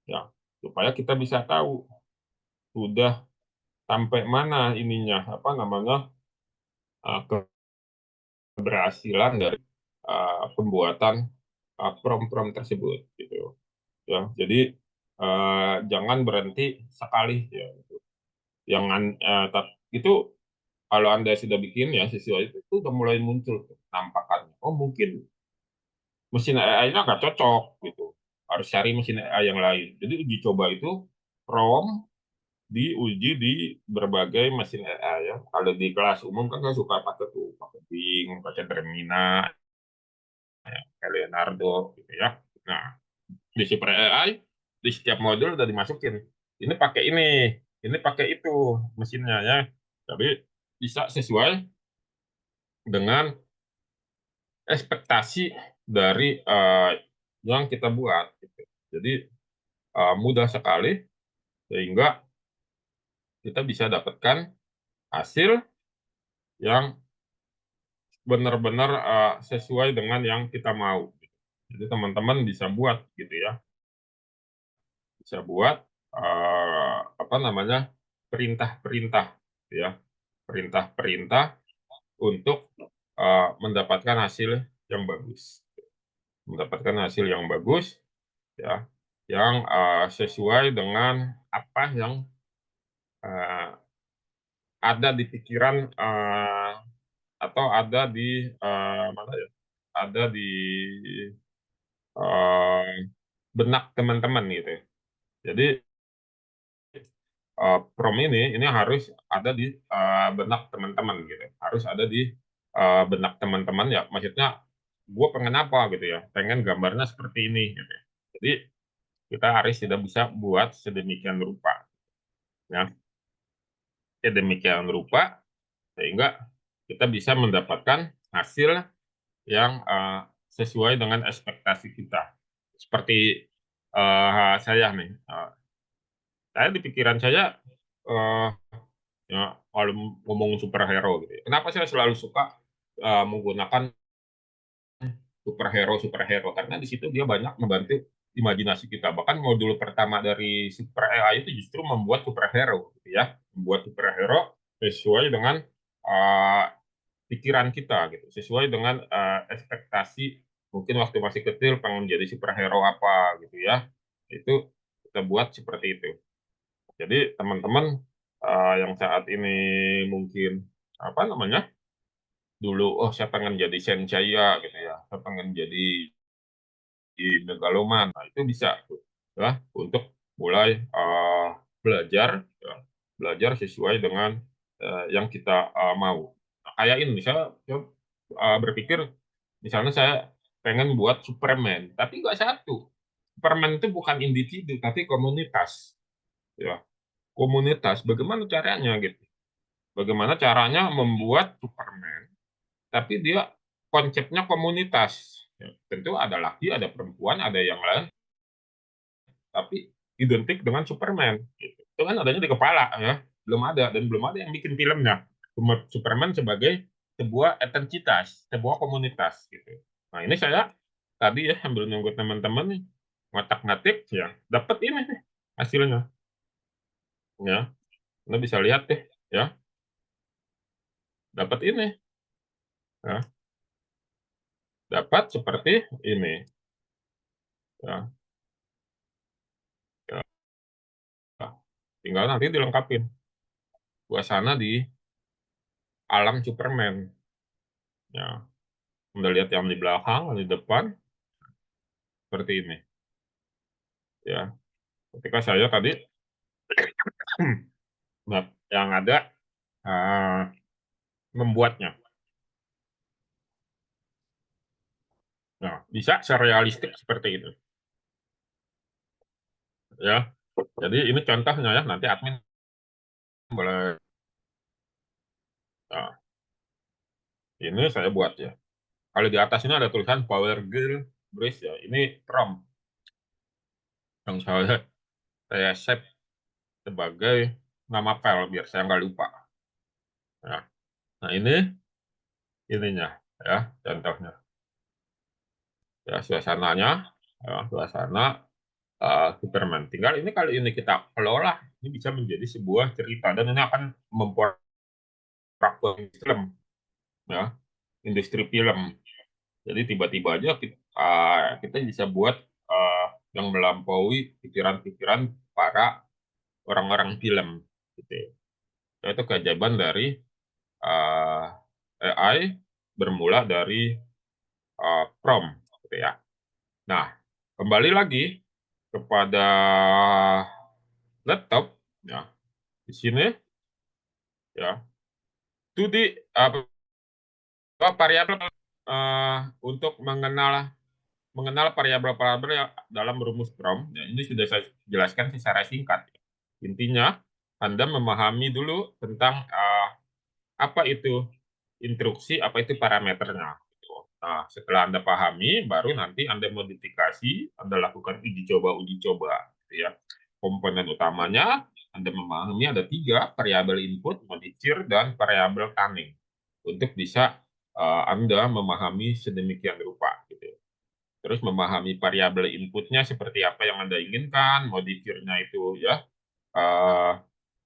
ya, supaya kita bisa tahu sudah sampai mana ininya apa namanya keberhasilan dari pembuatan prompt-prompt tersebut gitu ya. Jadi jangan berhenti sekali ya. Jangan itu kalau Anda sudah bikin ya sesuai itu udah mulai muncul tuh penampakannya. Oh, mungkin mesin AI-nya nggak cocok gitu. Harus cari mesin AI yang lain. Jadi uji coba itu prompt diuji di berbagai mesin AI ya. Kalau di kelas umum kan saya suka pakai tuh, pakai Bing, pakai Gemini, Leonardo gitu ya. Nah, di Super AI di setiap modul udah dimasukin. Ini pakai itu mesinnya ya. Tapi bisa sesuai dengan ekspektasi dari yang kita buat. Gitu. Jadi mudah sekali sehingga kita bisa dapatkan hasil yang benar-benar sesuai dengan yang kita mau. Gitu. Jadi teman-teman bisa buat gitu ya. bisa buat apa namanya, perintah-perintah, ya, perintah-perintah untuk mendapatkan hasil yang bagus, mendapatkan hasil yang bagus, ya, yang sesuai dengan apa yang uh, ada di pikiran atau ada di mana ya, ada di uh, benak teman-teman gitu ya. Jadi prom ini harus ada di benak teman-teman gitu, harus ada di benak teman-teman ya. Maksudnya gue pengen apa gitu ya, pengen gambarnya seperti ini gitu ya. Jadi kita harus tidak bisa buat sedemikian rupa, ya, sedemikian rupa sehingga kita bisa mendapatkan hasil yang sesuai dengan ekspektasi kita. Seperti saya nih, saya di pikiran saya eh, ya, kalau ngomong superhero gitu ya. Kenapa saya selalu suka menggunakan superhero superhero karena di situ dia banyak membantu imajinasi kita. Bahkan modul pertama dari Super AI itu justru membuat superhero gitu ya, membuat superhero sesuai dengan uh, pikiran kita gitu, sesuai dengan ekspektasi mungkin waktu masih kecil pengen jadi superhero apa gitu ya. Itu kita buat seperti itu. Jadi teman-teman yang saat ini mungkin apa namanya dulu, oh saya pengen jadi Senseiya gitu ya, saya pengen jadi megaloman, nah itu bisa tuh, ya, untuk mulai belajar, ya, belajar sesuai dengan yang kita mau. Nah, kayak ini, saya berpikir, misalnya saya pengen buat Superman, tapi nggak satu. Superman itu bukan individu, tapi komunitas. Ya, komunitas. Bagaimana caranya gitu? Bagaimana caranya membuat Superman, tapi dia konsepnya komunitas. Ya, tentu ada laki, ada perempuan, ada yang lain, tapi identik dengan Superman. Gitu. Itu kan adanya di kepala ya, belum ada dan belum ada yang bikin filmnya. Cuma Superman sebagai sebuah entitas, sebuah komunitas gitu. Nah ini saya tadi ya sambil nunggu teman-teman nih ngotak-ngatik ya, dapat ini nih hasilnya ya. Anda bisa lihat deh ya, dapat ini ya, dapat seperti ini ya. Ya. Tinggal nanti dilengkapin suasana di alam Superman ya. Anda lihat yang di belakang, di depan seperti ini ya. Ketika saya tadi nah, yang ada uh, membuatnya, nah bisa serealistik seperti itu ya. Jadi ini contohnya ya, nanti admin boleh, nah, ini saya buat ya. Kalau di atas ini ada tulisan Power Girl Brace ya, ini prompt yang saya save sebagai nama file biar saya nggak lupa ya. Nah ini ininya ya, contohnya ya, suasananya ya, suasana Superman. Tinggal ini kalau ini kita kelola, ini bisa menjadi sebuah cerita dan ini akan membuat film ya, industri film. Jadi tiba-tiba aja kita bisa buat yang melampaui pikiran-pikiran para orang-orang film gitu. Itu keajaiban dari uh, AI bermula dari prompt gitu ya. Nah, kembali lagi kepada laptop ya. Di sini ya, 2D apa variabel untuk mengenal mengenal variabel-variabel yang dalam rumus prompt. Ya, ini sudah saya jelaskan secara singkat. Intinya, Anda memahami dulu tentang apa itu instruksi, apa itu parameternya. Gitu. Nah, setelah Anda pahami, baru nanti Anda modifikasi, Anda lakukan uji coba, gitu ya. Komponen utamanya, Anda memahami ada 3 variabel input, modifier, dan variabel tuning untuk bisa Anda memahami sedemikian rupa. Gitu. terus memahami variabel inputnya seperti apa yang Anda inginkan, modifier-nya itu ya, eh,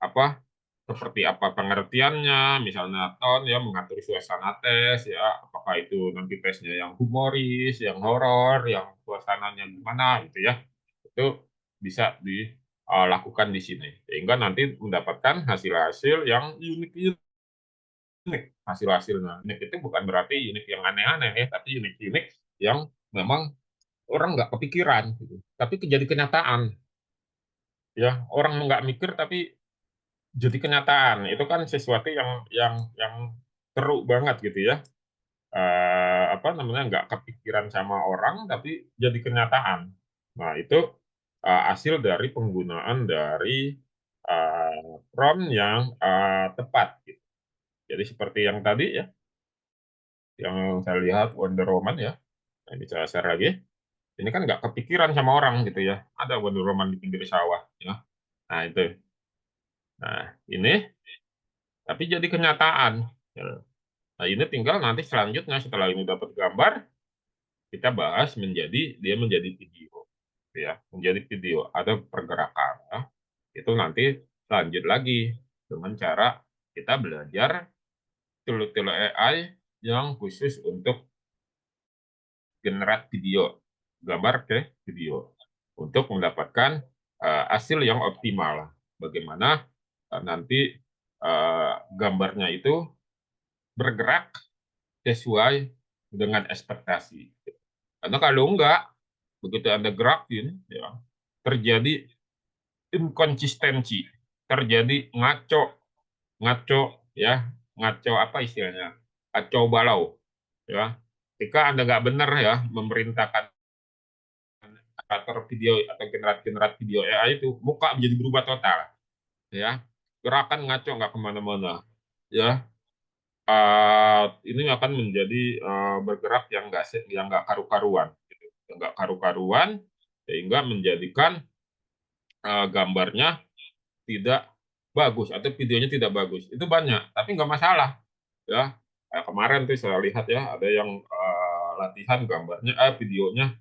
apa seperti apa pengertiannya, misalnya tone ya mengatur suasana tes ya, apakah itu nanti tesnya yang humoris, yang horor, yang suasananya gimana gitu ya, itu bisa dilakukan di sini sehingga nanti mendapatkan hasil-hasil yang unik-unik. Hasil-hasilnya unik itu bukan berarti unik yang aneh-aneh ya, tapi unik-unik yang memang orang nggak kepikiran gitu. Tapi jadi kenyataan ya, orang nggak mikir tapi jadi kenyataan. Itu kan sesuatu yang seru banget gitu ya. Apa namanya, nggak kepikiran sama orang tapi jadi kenyataan. Nah itu hasil dari penggunaan dari prompt yang tepat gitu. Jadi seperti yang tadi ya, yang saya lihat Wonder Woman ya, yang bisa share lagi. Ini kan nggak kepikiran sama orang gitu ya. Ada Wonder Woman di pinggir sawah ya. Nah itu. Nah ini tapi jadi kenyataan. Ya. Nah ini tinggal nanti selanjutnya setelah ini dapat gambar, kita bahas dia menjadi video, gitu ya, menjadi video ada pergerakan. Ya. Itu nanti lanjut lagi dengan cara kita belajar tool-tool AI yang khusus untuk generate video, gambar ke video, untuk mendapatkan hasil yang optimal. Bagaimana nanti gambarnya itu bergerak sesuai dengan ekspektasi. Karena kalau enggak, begitu Anda gerakin, ya, terjadi inkonsistensi, terjadi ngaco, ngaco, ya, ngaco apa istilahnya, kacau balau, ya. Ketika Anda nggak benar ya memerintahkan kreator video atau generat-generat video AI itu, muka menjadi berubah total, ya. Gerakan ngaco nggak kemana-mana, ya. Ini akan menjadi bergerak yang nggak karu-karuan, gitu. Yang nggak karu-karuan sehingga menjadikan gambarnya tidak bagus atau videonya tidak bagus. Itu banyak, tapi nggak masalah, ya. Kayak kemarin tuh saya lihat ya, ada yang latihan gambarnya, videonya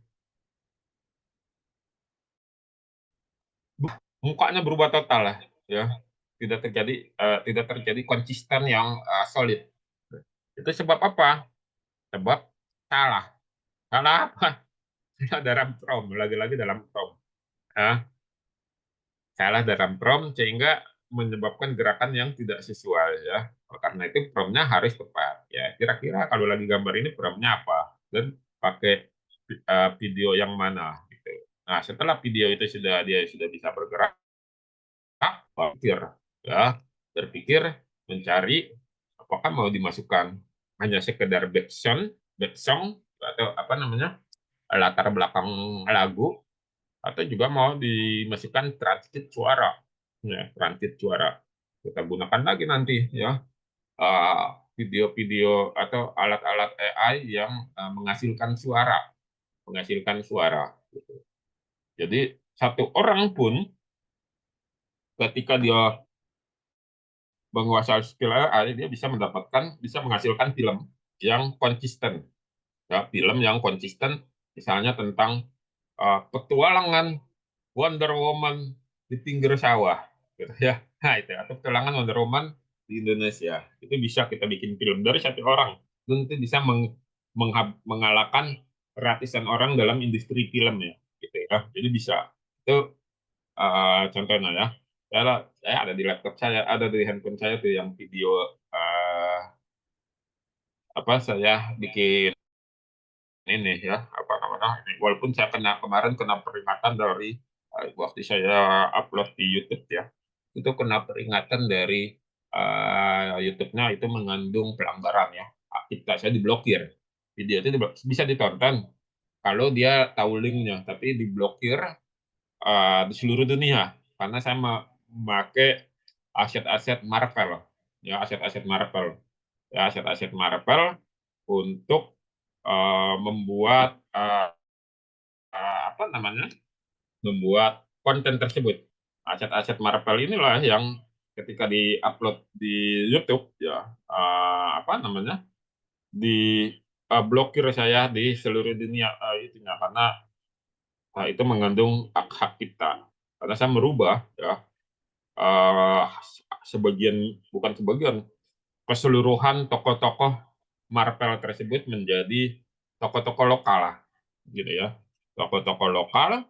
mukanya berubah total lah, ya. Tidak terjadi konsisten yang solid. Itu sebab apa? Sebab salah. Salah apa? Dalam prompt, lagi-lagi dalam prompt. Ya, salah dalam prompt sehingga menyebabkan gerakan yang tidak sesuai ya. Karena itu promptnya harus tepat ya. Kira-kira kalau lagi gambar ini promptnya apa dan pakai video yang mana gitu. Nah, setelah video itu dia sudah bisa bergerak, berpikir ya, berpikir mencari apakah mau dimasukkan hanya sekedar back song atau apa namanya, latar belakang lagu, atau juga mau dimasukkan transkip suara, ya, transkip suara. Kita gunakan lagi nanti ya video-video atau alat-alat AI yang menghasilkan suara gitu. Jadi satu orang pun ketika dia menguasai skill AI, dia bisa menghasilkan film yang konsisten, ya, film yang konsisten misalnya tentang petualangan Wonder Woman di pinggir sawah, gitu ya. Nah itu atau petualangan Wonder Woman di Indonesia itu bisa kita bikin film dari satu orang dan itu bisa mengalahkan ratusan orang dalam industri film ya, gitu ya. Jadi bisa itu contohnya ya. Saya ada di laptop saya, ada di handphone saya tuh yang video eh, apa saya bikin ini ya apa namanya ini. Walaupun saya kemarin kena peringatan dari waktu saya upload di YouTube ya, itu kena peringatan dari YouTube-nya itu mengandung pelanggaran ya. Kita saya diblokir, video itu bisa ditonton kalau dia tahu linknya, tapi diblokir di seluruh dunia karena saya memakai aset-aset Marvel, ya, aset-aset Marvel, ya, aset-aset Marvel untuk membuat apa namanya, membuat konten tersebut. Aset-aset Marvel inilah yang ketika di-upload di YouTube ya, apa namanya, di blokir saya di seluruh dunia, musiknya karena itu mengandung hak-hak kita. Karena saya merubah ya eh, sebagian bukan sebagian keseluruhan tokoh-tokoh Marvel tersebut menjadi tokoh-tokoh lokal lah, gitu ya. Tokoh-tokoh lokal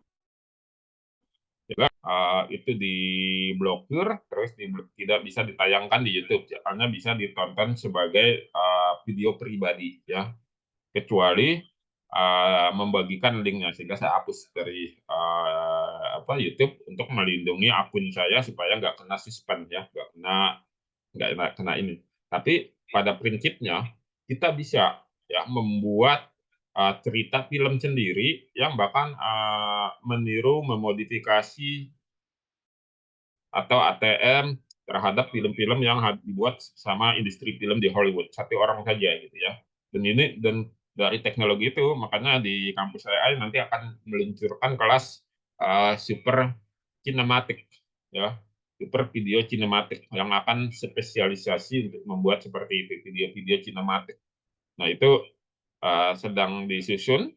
juga itu diblokir terus tidak bisa ditayangkan di YouTube ya, karena bisa ditonton sebagai video pribadi ya, kecuali membagikan linknya sehingga saya hapus dari YouTube untuk melindungi akun saya supaya nggak kena suspend ya, nggak kena ini. Tapi pada prinsipnya kita bisa ya membuat cerita film sendiri yang bahkan meniru, memodifikasi atau ATM terhadap film-film yang dibuat sama industri film di Hollywood. Satu orang saja gitu ya. Dan dari teknologi itu makanya di kampus saya nanti akan meluncurkan kelas super kinematik ya, super video kinematik yang akan spesialisasi untuk membuat seperti itu, video-video kinematik. Nah, itu sedang disusun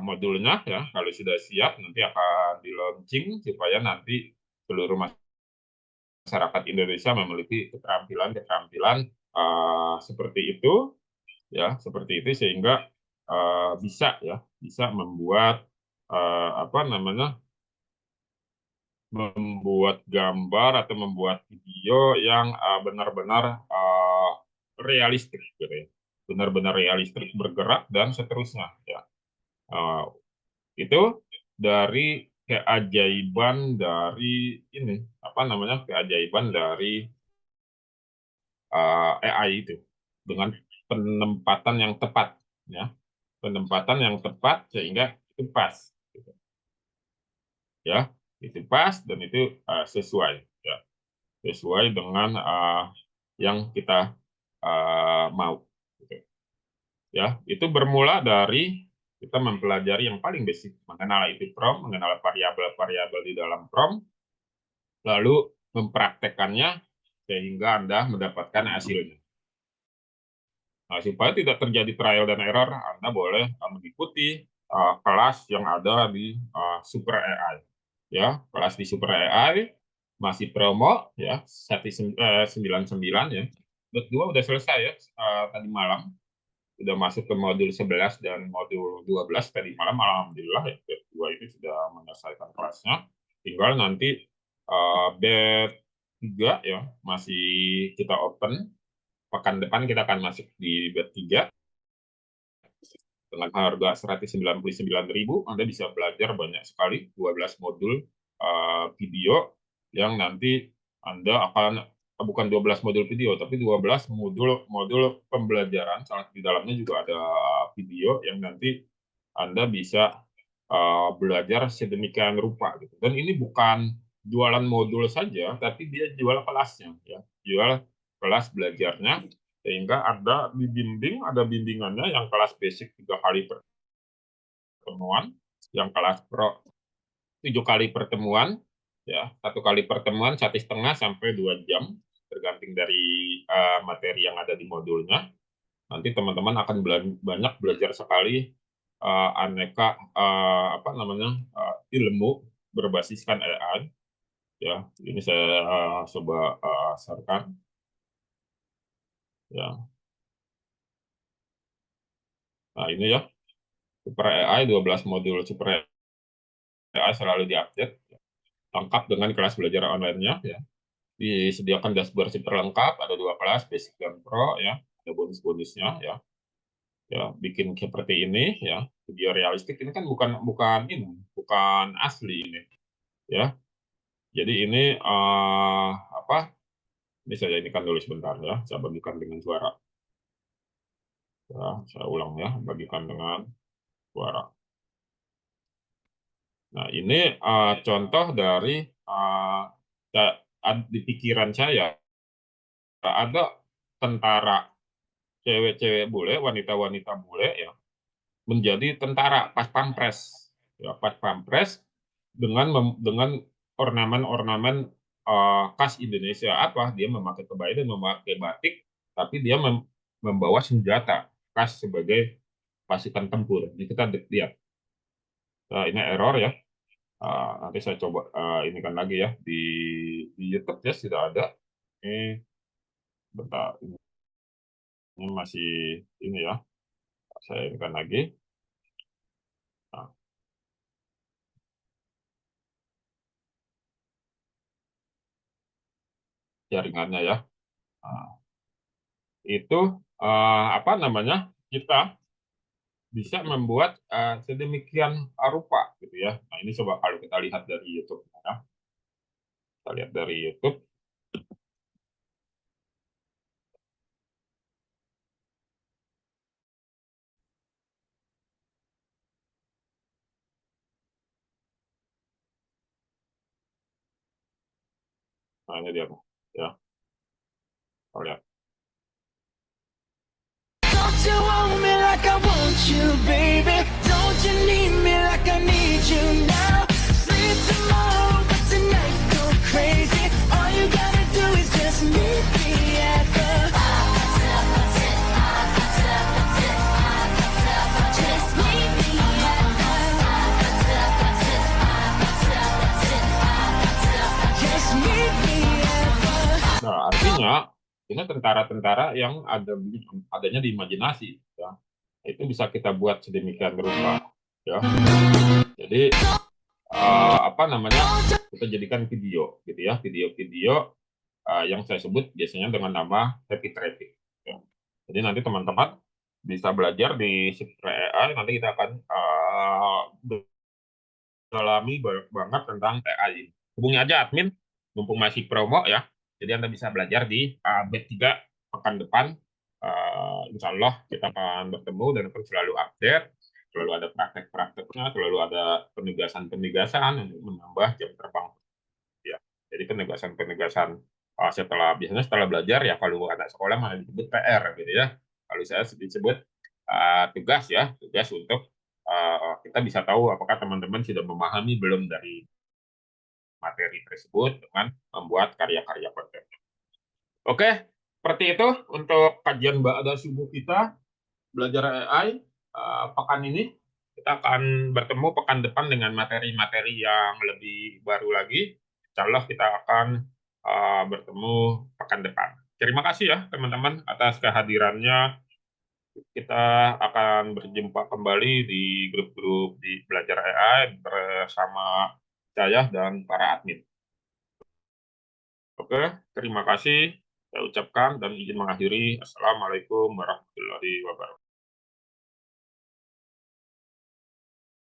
modulnya ya. Kalau sudah siap nanti akan di launching supaya nanti seluruh masyarakat Indonesia memiliki keterampilan-keterampilan seperti itu ya, seperti itu sehingga bisa membuat apa namanya, membuat gambar atau membuat video yang benar-benar realistik gitu ya, benar-benar realistik, bergerak dan seterusnya ya. Uh, itu dari keajaiban dari ini apa namanya, keajaiban dari AI itu dengan penempatan yang tepat ya, penempatan yang tepat sehingga itu pas gitu. Ya, itu pas dan itu sesuai ya, sesuai dengan yang kita mau gitu. Ya, itu bermula dari kita mempelajari yang paling basic, mengenal itu prompt, mengenal variabel-variabel di dalam prompt, lalu mempraktekannya sehingga Anda mendapatkan hasilnya. Nah, supaya tidak terjadi trial dan error, Anda boleh mengikuti kelas yang ada di Super AI. Ya, kelas di Super AI masih promo ya, 199 ya. Dua udah selesai ya, tadi malam. Sudah masuk ke modul 11 dan modul 12 tadi malam, alhamdulillah ya, dua itu sudah menyelesaikan kelasnya. Tinggal nanti batch 3 ya, masih kita open. Pekan depan kita akan masuk di batch 3 dengan harga 199.000. Anda bisa belajar banyak sekali, 12 modul video yang nanti Anda akan bukan 12 modul video, tapi 12 modul pembelajaran. Salah di dalamnya juga ada video yang nanti Anda bisa belajar sedemikian rupa gitu. Dan ini bukan jualan modul saja, tapi dia jual kelasnya ya, jual kelas belajarnya sehingga ada dibimbing, ada bimbingannya yang kelas basic 3 kali pertemuan, yang kelas pro 7 kali pertemuan, ya 1 kali pertemuan 1,5 sampai 2 jam, tergantung dari materi yang ada di modulnya. Nanti teman-teman akan banyak belajar sekali aneka apa namanya ilmu berbasiskan AI. Ya, ini saya coba share-kan. Ya, nah ini ya Super AI, 12 modul Super AI selalu diupdate, lengkap dengan kelas belajar online-nya ya. Disediakan dashboard super lengkap, ada 2 kelas, basic dan pro ya, ada bonus-bonusnya ya. Ya, bikin seperti ini ya, video realistik ini kan bukan asli ini ya. Jadi ini apa? Ini saya ini kan dulu sebentar ya, saya bagikan dengan suara. Ya, saya ulang ya, bagikan dengan suara. Nah, ini contoh dari di pikiran saya ada tentara cewek-cewek bule, wanita-wanita bule ya, menjadi tentara pas pampres. Ya, pas pampres dengan ornamen-ornamen khas Indonesia. Apa? Dia memakai kebaya dan memakai batik, tapi dia membawa senjata khas sebagai pasukan tempur. Ini kita lihat. Ini error ya. Nanti saya coba ini kan lagi ya di YouTube ya sudah ada. Ini bentar, ini masih ini ya. Saya ini kan lagi. Nah, jaringannya ya. Nah, itu apa namanya? Kita bisa membuat sedemikian rupa gitu ya. Nah, ini coba kalau kita lihat dari YouTube ya. Kita lihat dari YouTube. Nah, ini dia ya. Kita lihat. Don't you want me like I want you, baby? Don't you need me like I need you now? Sleep tomorrow, but tonight go crazy. All you gotta do is just meet me at the. Just meet me at the. Just meet me at the. Nah, artinya ini tentara-tentara yang adanya di imajinasi ya. Itu bisa kita buat sedemikian rupa ya. Jadi apa namanya? Kita jadikan video gitu ya, video-video yang saya sebut biasanya dengan nama happy traffic ya. Jadi nanti teman-teman bisa belajar di Citra AI, nanti kita akan dalami banyak banget tentang TA ini. Hubungi aja admin, mumpung masih promo ya. Jadi Anda bisa belajar di B3 pekan depan. Insya Allah kita akan bertemu dan akan selalu update. Selalu ada praktek-prakteknya, selalu ada penugasan-penugasan untuk menambah jam terbang. Ya. Jadi penugasan-penugasan biasanya setelah belajar ya kalau anak sekolah malah disebut PR gitu ya. Kalau saya disebut tugas ya, tugas untuk kita bisa tahu apakah teman-teman sudah memahami belum dari materi tersebut dengan membuat karya-karya konten. Oke, seperti itu untuk kajian Ba'da subuh kita belajar AI pekan ini. Kita akan bertemu pekan depan dengan materi-materi yang lebih baru lagi. Insya Allah kita akan bertemu pekan depan. Terima kasih ya teman-teman atas kehadirannya. Kita akan berjumpa kembali di grup-grup di Belajar AI bersama saya dan para admin. Oke, terima kasih. Saya ucapkan dan izin mengakhiri. Assalamualaikum warahmatullahi wabarakatuh.